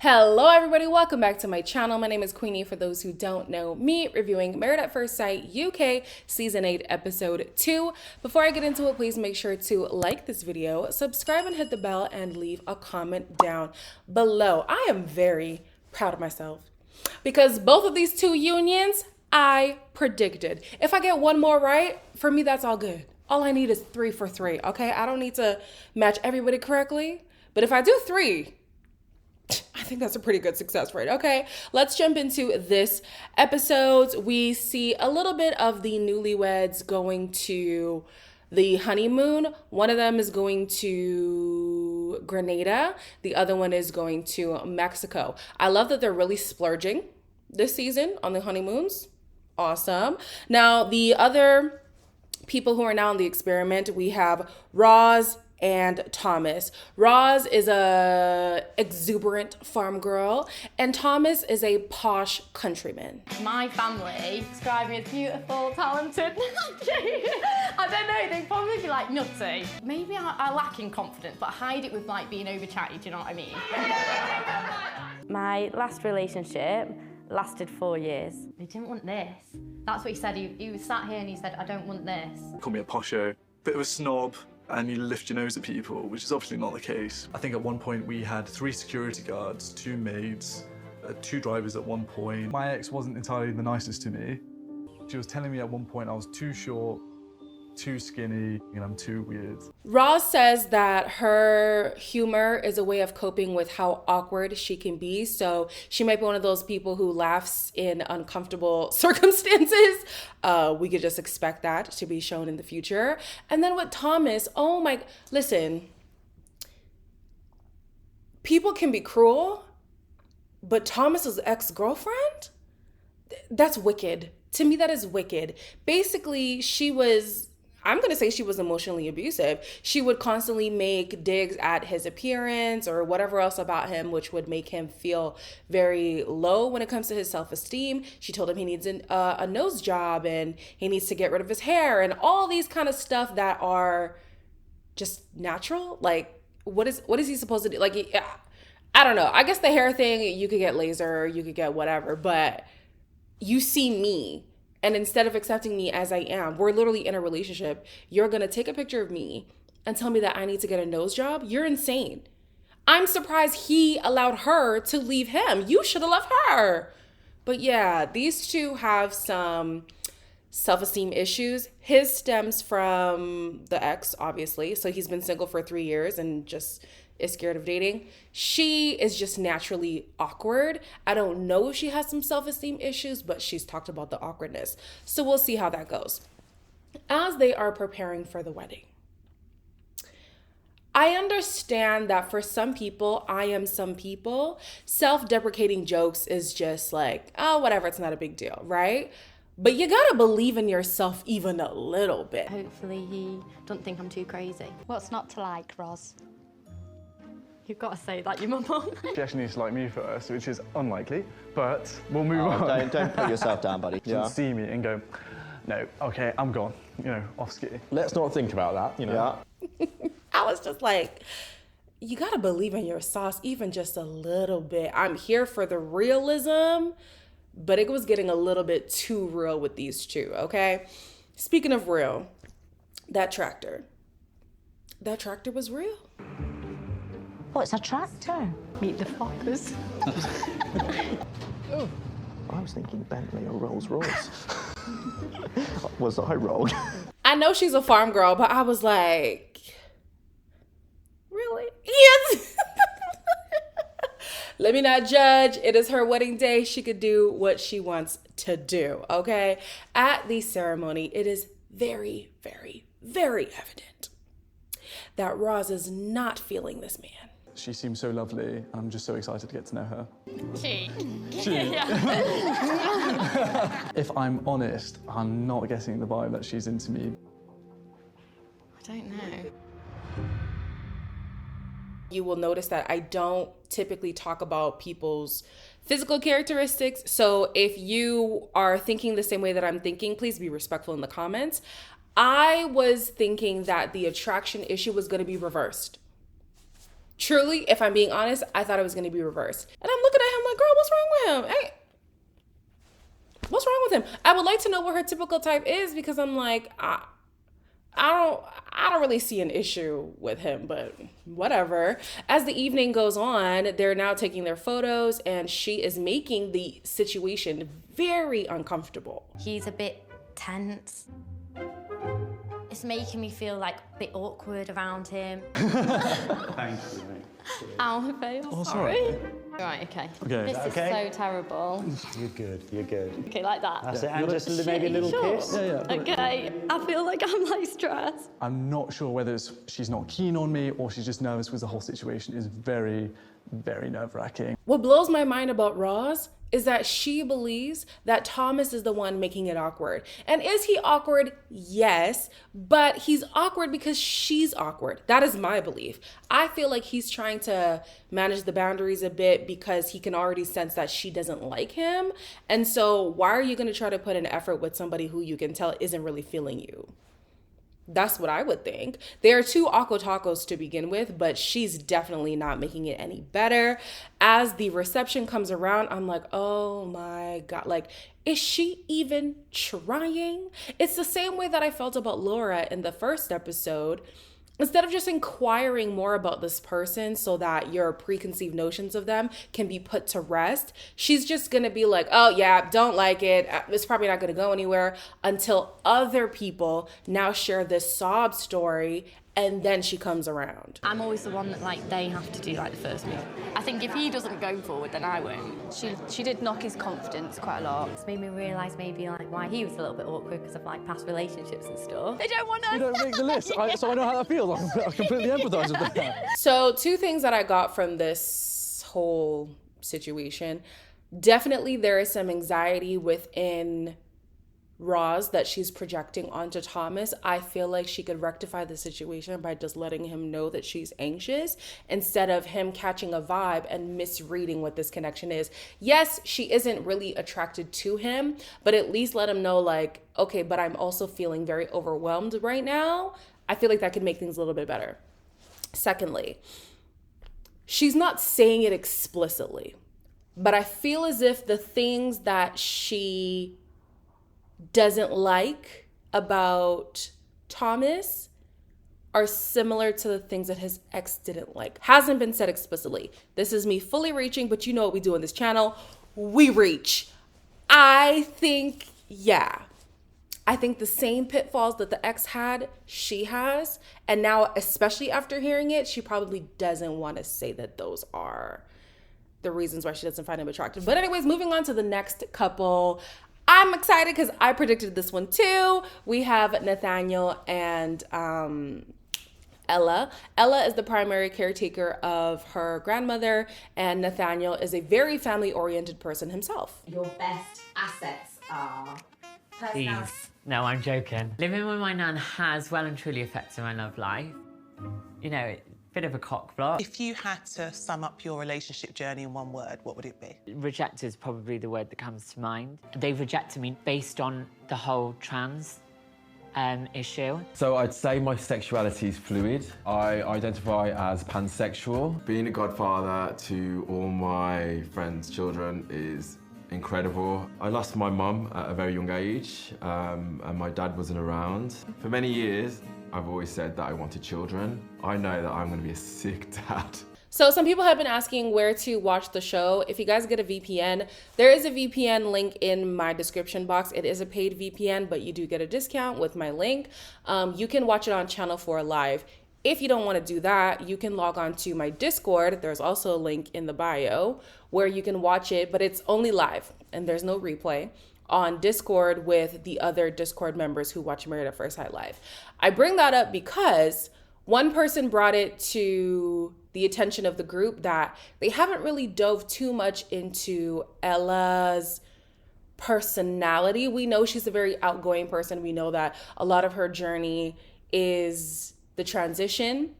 Hello everybody, welcome back to my channel. My name is Queenie. For those who don't know me, reviewing Married at First Sight UK Season 8 Episode 2. Before I get into it, please make sure to like this video, subscribe and hit the bell, and leave a comment down below. I am very proud of myself because both of these two unions I predicted. If I get one more right, for me that's all good. All I need is 3 for 3, okay? I don't need to match everybody correctly, but if I do 3, I think that's a pretty good success rate. Okay, let's jump into this episode. We see a little bit of the newlyweds going to the honeymoon. One of them is going to Grenada. The other one is going to Mexico. I love that they're really splurging this season on the honeymoons. Awesome. Now, the other people who are now in the experiment, we have Roz and Thomas. Roz is a exuberant farm girl, and Thomas is a posh countryman. My family describe me as beautiful, talented. I don't know, they'd probably be like nutty. Maybe I lack in confidence, but I hide it with like being over chatty, do you know what I mean? My last relationship lasted 4 years. He didn't want this. That's what he said. He was sat here and he said, I don't want this. Call me a posho, bit of a snob, and you lift your nose at people, which is obviously not the case. I think at one point we had 3 security guards, 2 maids, 2 drivers at one point. My ex wasn't entirely the nicest to me. She was telling me at one point I was too short, too skinny, and I'm too weird. Roz says that her humor is a way of coping with how awkward she can be. So she might be one of those people who laughs in uncomfortable circumstances. We could just expect that to be shown in the future. And then with Thomas, listen, people can be cruel, but Thomas's ex-girlfriend, that's wicked. To me, that is wicked. Basically, I'm going to say she was emotionally abusive. She would constantly make digs at his appearance or whatever else about him, which would make him feel very low when it comes to his self-esteem. She told him he needs a nose job and he needs to get rid of his hair and all these kind of stuff that are just natural. Like, what is he supposed to do? Like, I don't know. I guess the hair thing, you could get laser, you could get whatever, but you see me. And instead of accepting me as I am, we're literally in a relationship. You're going to take a picture of me and tell me that I need to get a nose job? You're insane. I'm surprised he allowed her to leave him. You should have left her. But yeah, these two have some self-esteem issues. His stems from the ex, obviously. So he's been single for 3 years and just is scared of dating. She is just naturally awkward. I don't know if she has some self-esteem issues, but she's talked about the awkwardness. So we'll see how that goes. As they are preparing for the wedding, I understand that for some people, self-deprecating jokes is just like, oh, whatever, it's not a big deal, right? But you gotta believe in yourself even a little bit. Hopefully he don't think I'm too crazy. What's not to like, Roz? You've got to say that, your mum. She actually needs to like me first, which is unlikely, but we'll move on. Don't put yourself down, buddy. She can see me and go, no, okay, I'm gone, off ski. Let's not think about that, Yeah. I was just like, you gotta believe in your sauce even just a little bit. I'm here for the realism, but it was getting a little bit too real with these two, okay? Speaking of real, that tractor was real. Oh, it's a tractor. Meet the Fockers. Oh. I was thinking Bentley or Rolls Royce. Was I wrong? I know she's a farm girl, but I was like, really? Yes. Let me not judge. It is her wedding day. She could do what she wants to do, okay? At the ceremony, it is very, very, very evident that Roz is not feeling this man. She seems so lovely, and I'm just so excited to get to know her. She. If I'm honest, I'm not getting the vibe that she's into me. I don't know. You will notice that I don't typically talk about people's physical characteristics. So if you are thinking the same way that I'm thinking, please be respectful in the comments. I was thinking that the attraction issue was going to be reversed. Truly, if I'm being honest, I thought it was going to be reversed. And I'm looking at him like, girl, what's wrong with him? Hey, what's wrong with him? I would like to know what her typical type is, because I'm like, I don't really see an issue with him, but whatever. As the evening goes on, they're now taking their photos, and she is making the situation very uncomfortable. He's a bit tense. It's making me feel like a bit awkward around him. Thank you, mate. Ow, my face. Oh, sorry. Right, okay. Okay. This is Okay. so terrible. You're good, you're good. Okay, like that. That's it, and just maybe a little Sure. kiss. Okay, I feel like I'm like stressed. I'm not sure whether she's not keen on me or she's just nervous, because the whole situation is very, very nerve-wracking. What blows my mind about Roz is that she believes that Thomas is the one making it awkward. And is he awkward? Yes, but he's awkward because she's awkward. That is my belief. I feel like he's trying to manage the boundaries a bit because he can already sense that she doesn't like him. And so why are you going to try to put an effort with somebody who you can tell isn't really feeling you? That's what I would think. There are two Aqua Tacos to begin with, but she's definitely not making it any better. As the reception comes around, I'm like, oh my God, like, is she even trying? It's the same way that I felt about Laura in the first episode. Instead of just inquiring more about this person so that your preconceived notions of them can be put to rest, she's just gonna be like, oh yeah, don't like it. It's probably not gonna go anywhere, until other people now share this sob story, and then she comes around. I'm always the one that like they have to do like the first move. I think if he doesn't go forward, then I won't. She did knock his confidence quite a lot. It's made me realise maybe like why he was a little bit awkward because of like past relationships and stuff. They don't want us. You don't make the list, so I know how that feels. I completely empathise with that. So two things that I got from this whole situation. Definitely there is some anxiety within Roz that she's projecting onto Thomas. I feel like she could rectify the situation by just letting him know that she's anxious, instead of him catching a vibe and misreading what this connection is. Yes, she isn't really attracted to him, but at least let him know like, okay, but I'm also feeling very overwhelmed right now. I feel like that could make things a little bit better. Secondly, she's not saying it explicitly, but I feel as if the things that she doesn't like about Thomas are similar to the things that his ex didn't like. Hasn't been said explicitly. This is me fully reaching, but you know what we do on this channel. We reach. I think, yeah. I think the same pitfalls that the ex had, she has. And now, especially after hearing it, she probably doesn't want to say that those are the reasons why she doesn't find him attractive. But anyways, moving on to the next couple. I'm excited because I predicted this one too. We have Nathaniel and Ella. Ella is the primary caretaker of her grandmother, and Nathaniel is a very family-oriented person himself. Your best assets are Please. No, I'm joking. Living with my nan has well and truly affected my love life. You know, bit of a cock block. If you had to sum up your relationship journey in one word, what would it be? Rejected is probably the word that comes to mind. They've rejected me based on the whole trans issue. So I'd say my sexuality is fluid. I identify as pansexual. Being a godfather to all my friends' children is incredible. I lost my mum at a very young age, and my dad wasn't around. For many years, I've always said that I wanted children. I know that I'm going to be a sick dad. So some people have been asking where to watch the show. If you guys get a VPN, there is a VPN link in my description box. It is a paid VPN, but you do get a discount with my link. You can watch it on Channel 4 Live. If you don't want to do that, you can log on to my Discord. There's also a link in the bio where you can watch it, but it's only live and there's no replay on Discord with the other Discord members who watch Married at First Sight Live. I bring that up because one person brought it to the attention of the group that they haven't really dove too much into Ella's personality. We know she's a very outgoing person. We know that a lot of her journey is the transition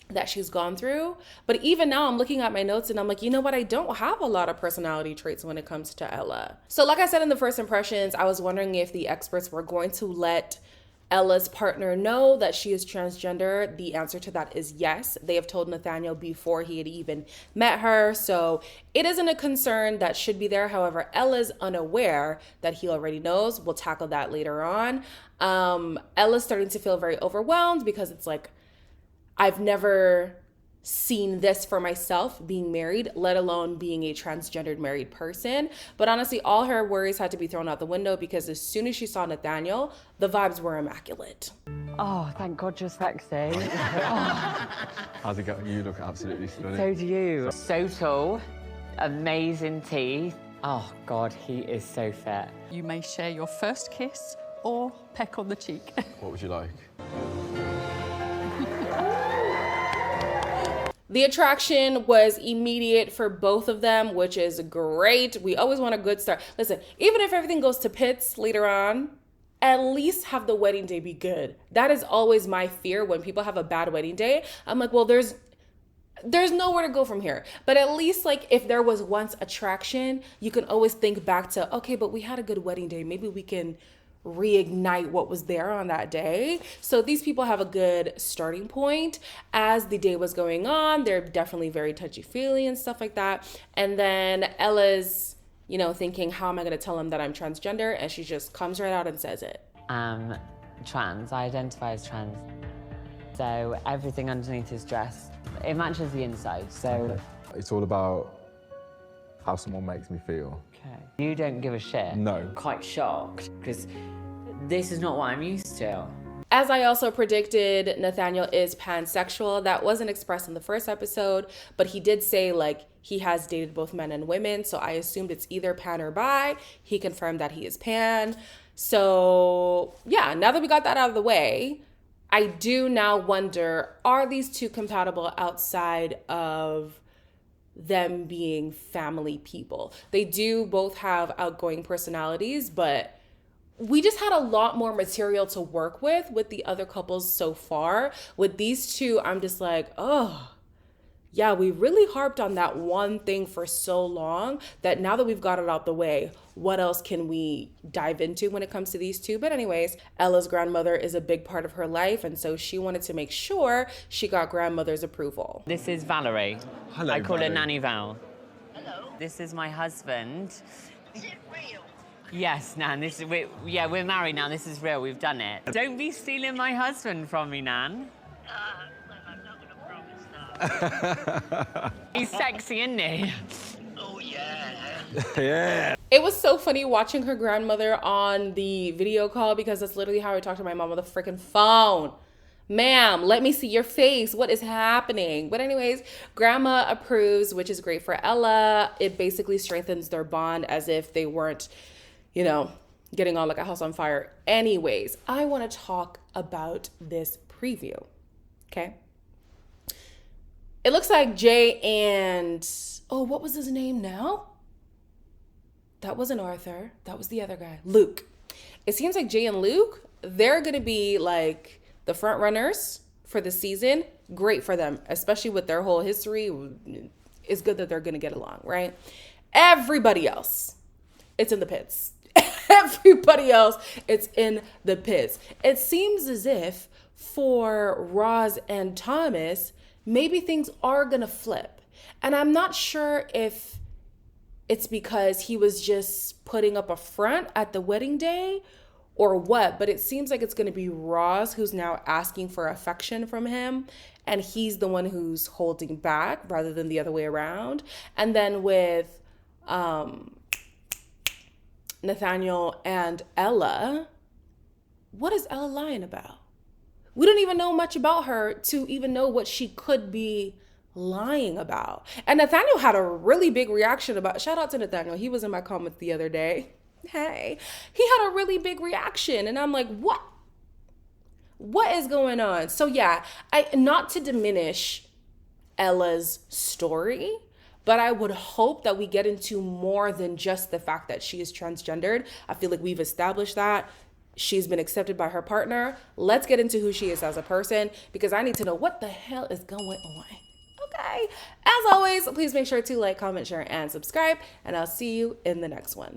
that she's gone through. But even now I'm looking at my notes and I'm like, you know what? I don't have a lot of personality traits when it comes to Ella. So like I said in the first impressions, I was wondering if the experts were going to let Ella's partner know that she is transgender? The answer to that is yes. They have told Nathaniel before he had even met her, so it isn't a concern that should be there. However, Ella's unaware that he already knows. We'll tackle that later on. Ella's starting to feel very overwhelmed because it's like, I've never seen this for myself being married, let alone being a transgendered married person. But honestly, all her worries had to be thrown out the window because as soon as she saw Nathaniel, the vibes were immaculate. Oh, thank God you're sexy. How's it going? You look absolutely stunning. So do you. So tall, amazing teeth. Oh God, he is so fit. You may share your first kiss or peck on the cheek. What would you like? The attraction was immediate for both of them, which is great. We always want a good start. Listen, even if everything goes to pits later on, at least have the wedding day be good. That is always my fear when people have a bad wedding day. I'm like, well, there's nowhere to go from here. But at least like if there was once attraction, you can always think back to, okay, but we had a good wedding day. Maybe we can reignite what was there on that day. So these people have a good starting point. As the day was going on, they're definitely very touchy-feely and stuff like that. And then Ella's, thinking, how am I going to tell him that I'm transgender? And she just comes right out and says it. Trans. I identify as trans. So everything underneath his dress, it matches the inside. So It's all about how someone makes me feel. okay. You don't give a shit. No. Quite shocked because this is not what I'm used to. As I also predicted, Nathaniel is pansexual. That wasn't expressed in the first episode, but he did say like he has dated both men and women. So I assumed it's either pan or bi. He confirmed that he is pan. So yeah, now that we got that out of the way, I do now wonder, are these two compatible outside of them being family people? They do both have outgoing personalities, but we just had a lot more material to work with the other couples so far. With these two, I'm just like, oh, yeah, we really harped on that one thing for so long that now that we've got it out the way, what else can we dive into when it comes to these two? But anyways, Ella's grandmother is a big part of her life, and so she wanted to make sure she got grandmother's approval. This is Valerie. Hello, I call Valerie. her Nanny Val. Hello. This is my husband. Is it real? Yes, Nan. We're married now. This is real. We've done it. Don't be stealing my husband from me, Nan. I'm not going to promise that. He's sexy, isn't he? Oh, yeah. Yeah. It was so funny watching her grandmother on the video call because that's literally how I talk to my mom on the freaking phone. Ma'am, let me see your face. What is happening? But anyways, grandma approves, which is great for Ella. It basically strengthens their bond as if they weren't, getting on like a house on fire. Anyways, I want to talk about this preview, okay? It looks like Jay and, what was his name now? That wasn't Arthur. That was the other guy, Luke. It seems like Jay and Luke, they're going to be like the front runners for the season. Great for them, especially with their whole history. It's good that they're going to get along, right? Everybody else, it's in the pits. Everybody else, it's in the pits. It seems as if for Roz and Thomas, maybe things are going to flip. And I'm not sure if it's because he was just putting up a front at the wedding day or what, but it seems like it's going to be Roz who's now asking for affection from him, and he's the one who's holding back rather than the other way around. And then with Nathaniel and Ella, what is Ella lying about? We don't even know much about her to even know what she could be lying about. And Nathaniel had a really big reaction about, shout out to Nathaniel, he was in my comments the other day. Hey, he had a really big reaction, and I'm like, what is going on? So yeah, not to diminish Ella's story, but I would hope that we get into more than just the fact that she is transgendered. I feel like we've established that. She's been accepted by her partner. Let's get into who she is as a person, because I need to know what the hell is going on. Okay. As always, please make sure to like, comment, share, and subscribe, and I'll see you in the next one.